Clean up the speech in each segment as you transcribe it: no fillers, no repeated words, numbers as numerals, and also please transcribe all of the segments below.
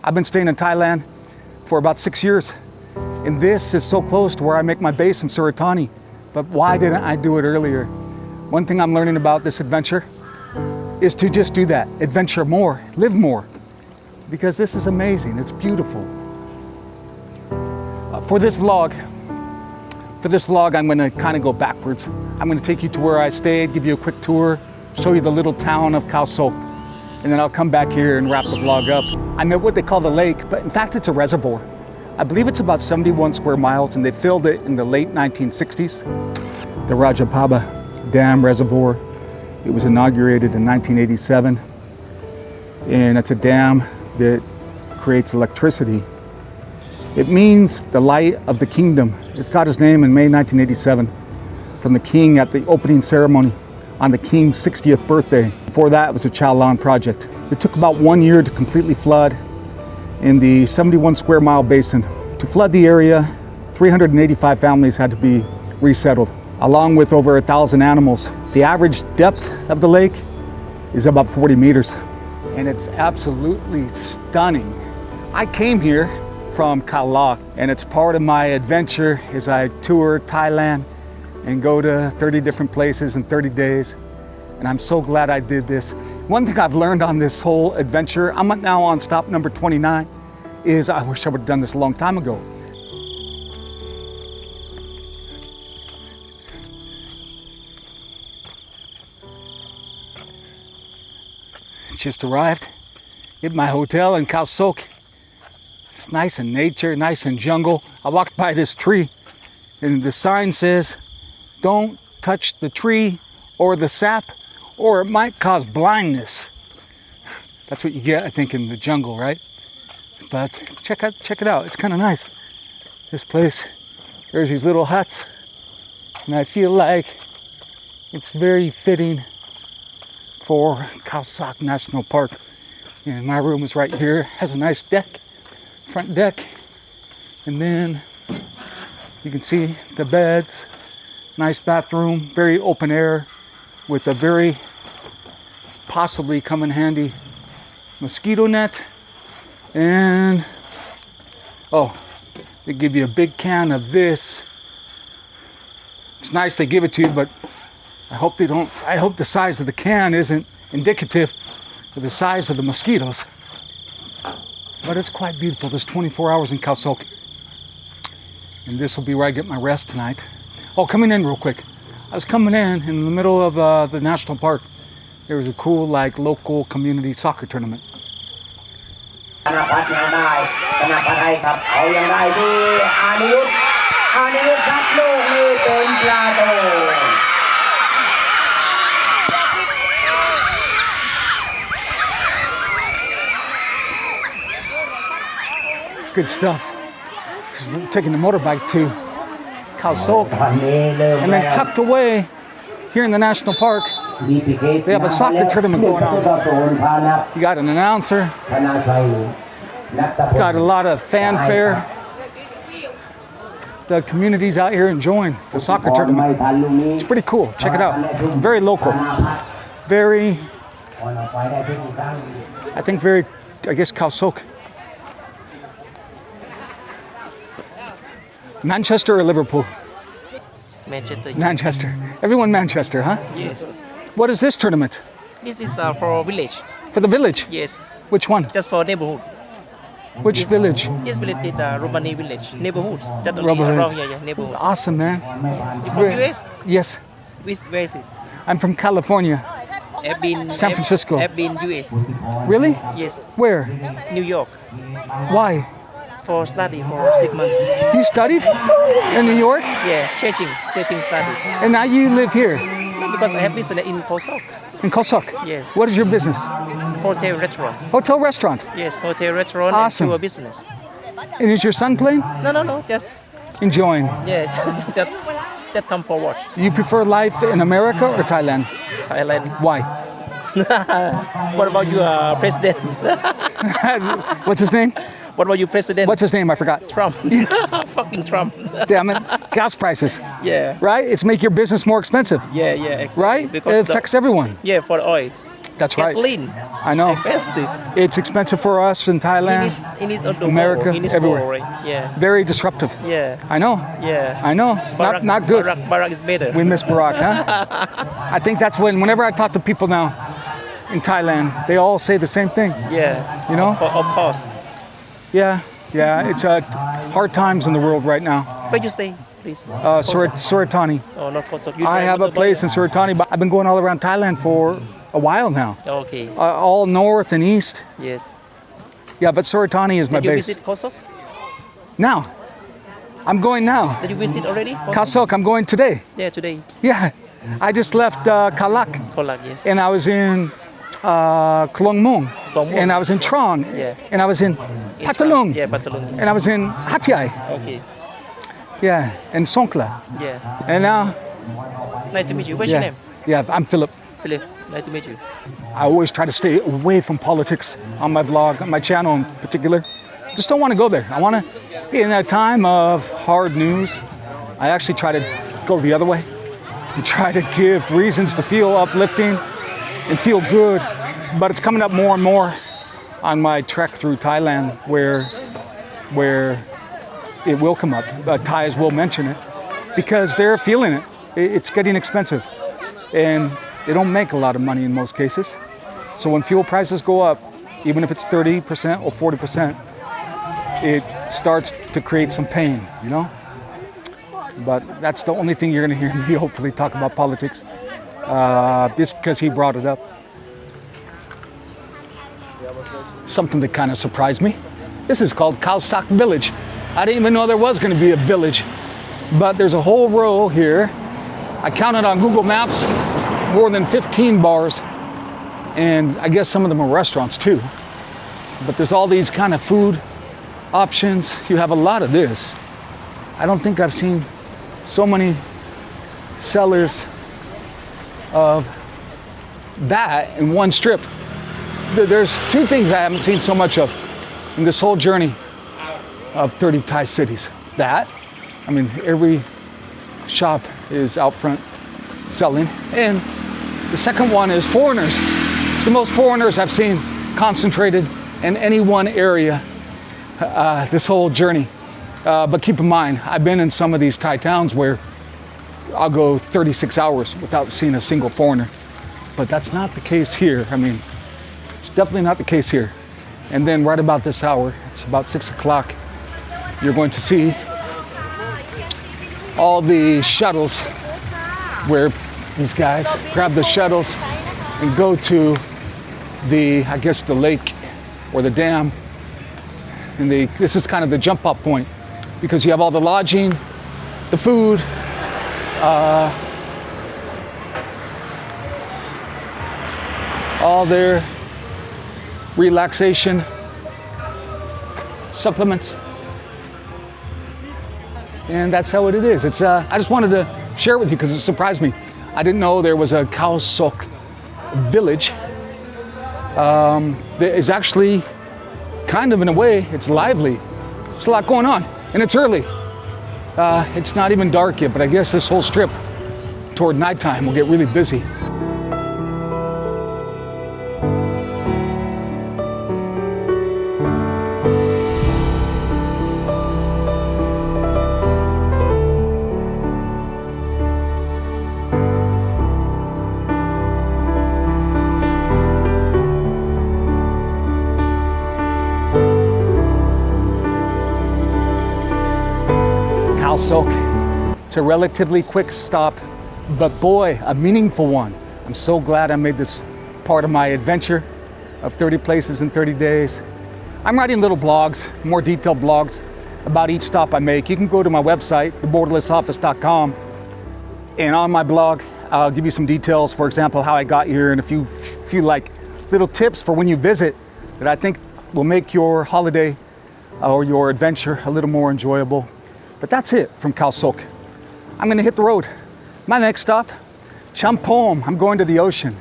I've been staying in Thailand for about 6 years. And this is so close to where I make my base in Surat Thani. But why didn't I do it earlier? One thing I'm learning about this adventure is to just do that. Adventure more, live more. Because this is amazing, it's beautiful. For this vlog, I'm gonna kind of go backwards. I'm gonna take you to where I stayed, give you a quick tour, show you the little town of Khao Sok, and then I'll come back here and wrap the vlog up. I'm at what they call the lake, but in fact it's a reservoir. I believe it's about 71 square miles, and they filled it in the late 1960s. The Ratchaprapha Dam reservoir. It was inaugurated in 1987, and it's a dam that creates electricity. It means the light of the kingdom. It's got its name in May 1987 from the king at the opening ceremony on the king's 60th birthday. Before that, it was a Cheow Lan project. It took about 1 year to completely flood in the 71 square mile basin. To flood the area, 385 families had to be resettled, along with over 1,000 animals. The average depth of the lake is about 40 meters, and it's absolutely stunning. I came here from Khao Lak, and it's part of my adventure as I tour Thailand and go to 30 different places in 30 days. And I'm so glad I did this. One thing I've learned on this whole adventure, I'm now on stop number 29, is I wish I would have done this a long time ago. Just arrived at my hotel in Khao Sok. It's nice in nature, nice in jungle. I walked by this tree and the sign says, don't touch the tree or the sap or it might cause blindness. That's what you get, I think, in the jungle, right? But check it out, it's kind of nice. This place, there's these little huts, and I feel like it's very fitting for Khao Sok National Park. And my room is right here, has a nice deck, front deck, and then you can see the beds, nice bathroom, very open air with a very possibly come in handy mosquito net. And oh, they give you a big can of this. It's nice they give it to you, but I hope the size of the can isn't indicative of the size of the mosquitoes. But it's quite beautiful. There's 24 hours in Khao Sok. And this will be where I get my rest tonight. Oh, coming in real quick. I was coming in the middle of the national park. There was a cool, local community soccer tournament. Good stuff. We're taking the motorbike to Khao Sok, and then tucked away here in the national park, they have a soccer tournament going on. You got an announcer, got a lot of fanfare. The community's out here enjoying the soccer tournament. It's pretty cool. Check it out. Very local. Very, I guess Khao Sok. Manchester or Liverpool? Manchester. Everyone Manchester, huh? Yes. What is this tournament? This is for village. For the village? Yes. Which one? Just for neighborhood. Which village? This village is the Romani village. Neighborhood. Just Neighborhood. around here, neighborhood. Awesome, man. You from US? Yes. Where is this? I'm from California. I've been San Francisco. I've been US. Really? Yes. Where? New York. Why? For study for 6 months. You studied in New York? Yeah, churching study. And now you live here? No, because I have business in Khao Sok. In Khao Sok? Yes. What is your business? Hotel restaurant. Hotel restaurant? Yes, hotel restaurant Awesome. and tour business. And is your son playing? No, just Enjoying. yeah, just come for watch. You prefer life in America or Thailand? Thailand. Why? What about your president? What's his name? What about your president? What's his name? I forgot. Trump. Fucking Trump. Damn it. Gas prices. Yeah. Right? It's make your business more expensive. Yeah, exactly. Right? Because It affects everyone. Yeah, for the oil. That's right. Gasoline. I know. Expensive. It's expensive for us in Thailand. In America, everywhere. Right? Yeah. Very disruptive. Yeah. I know. Yeah. I know. Not good. Barack is better. We miss Barack, huh? I think that's whenever I talk to people now in Thailand, they all say the same thing. Yeah. You know? Of course. Yeah. It's hard times in the world right now. Where you stay, please? Surat Thani. Oh, not Khao Sok. I have a place in Surat Thani, but I've been going all around Thailand for a while now. Okay. All north and east. Yes. Yeah, but Surat Thani is my Did you base. visit Khao Sok? Now. I'm going now. Did you visit already? Khao Sok, I'm going today. Yeah, today. Yeah. I just left Kalak. Kolak, yes. And I was in Klong Mung. Klong Mung. And I was in Trong. Yeah. And I was in Patalung. Yeah, Patalung. And I was in Hatiai. Okay. Yeah. And Songkhla. Yeah. And now. Nice to meet you. What's your name? Yeah, I'm Philip. Philip. Nice to meet you. I always try to stay away from politics on my vlog, on my channel in particular. Just don't want to go there. I want to, in a time of hard news, I actually try to go the other way and try to give reasons to feel uplifting and feel good. But it's coming up more and more on my trek through Thailand where it will come up. Thais will mention it because they're feeling it. It's getting expensive. And they don't make a lot of money in most cases. So when fuel prices go up, even if it's 30% or 40%, it starts to create some pain, you know? But that's the only thing you're gonna hear me hopefully talk about politics, just because he brought it up. Something that kind of surprised me. This is called Khao Sok Village. I didn't even know there was gonna be a village, but there's a whole row here. I counted on Google Maps, more than 15 bars, and I guess some of them are restaurants too. But there's all these kind of food options. You have a lot of this. I don't think I've seen so many sellers of that in one strip. There's two things I haven't seen so much of in this whole journey of 30 Thai cities. That, I mean, every shop is out front selling. And the second one is foreigners. It's the most foreigners I've seen concentrated in any one area this whole journey. But keep in mind, I've been in some of these Thai towns where I'll go 36 hours without seeing a single foreigner. But that's not the case here. I mean, it's definitely not the case here. And then right about this hour, it's about 6 o'clock, you're going to see all the shuttles where these guys grab the shuttles and go to the, I guess, the lake or the dam. And this is kind of the jump off point because you have all the lodging, the food, all their relaxation supplements. And that's how it is. It's I just wanted to share it with you because it surprised me. I didn't know there was a Khao Sok Village. That is actually kind of, in a way, it's lively. There's a lot going on, and it's early. It's not even dark yet, but I guess this whole strip toward nighttime will get really busy. Khao Sok. It's a relatively quick stop, but boy, a meaningful one. I'm so glad I made this part of my adventure of 30 places in 30 days. I'm writing little blogs, more detailed blogs about each stop I make. You can go to my website, theborderlessoffice.com, and on my blog, I'll give you some details, for example, how I got here and a few like little tips for when you visit that I think will make your holiday or your adventure a little more enjoyable. But that's it from Khao Sok. I'm gonna hit the road. My next stop, Champom. I'm going to the ocean,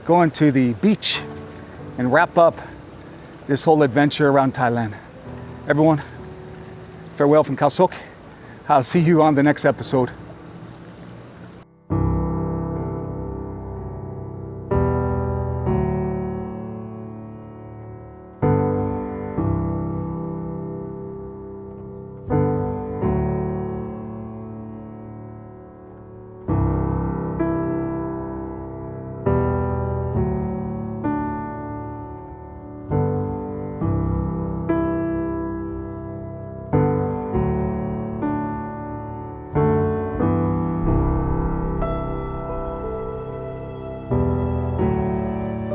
going to the beach and wrap up this whole adventure around Thailand. Everyone, farewell from Khao Sok. I'll see you on the next episode.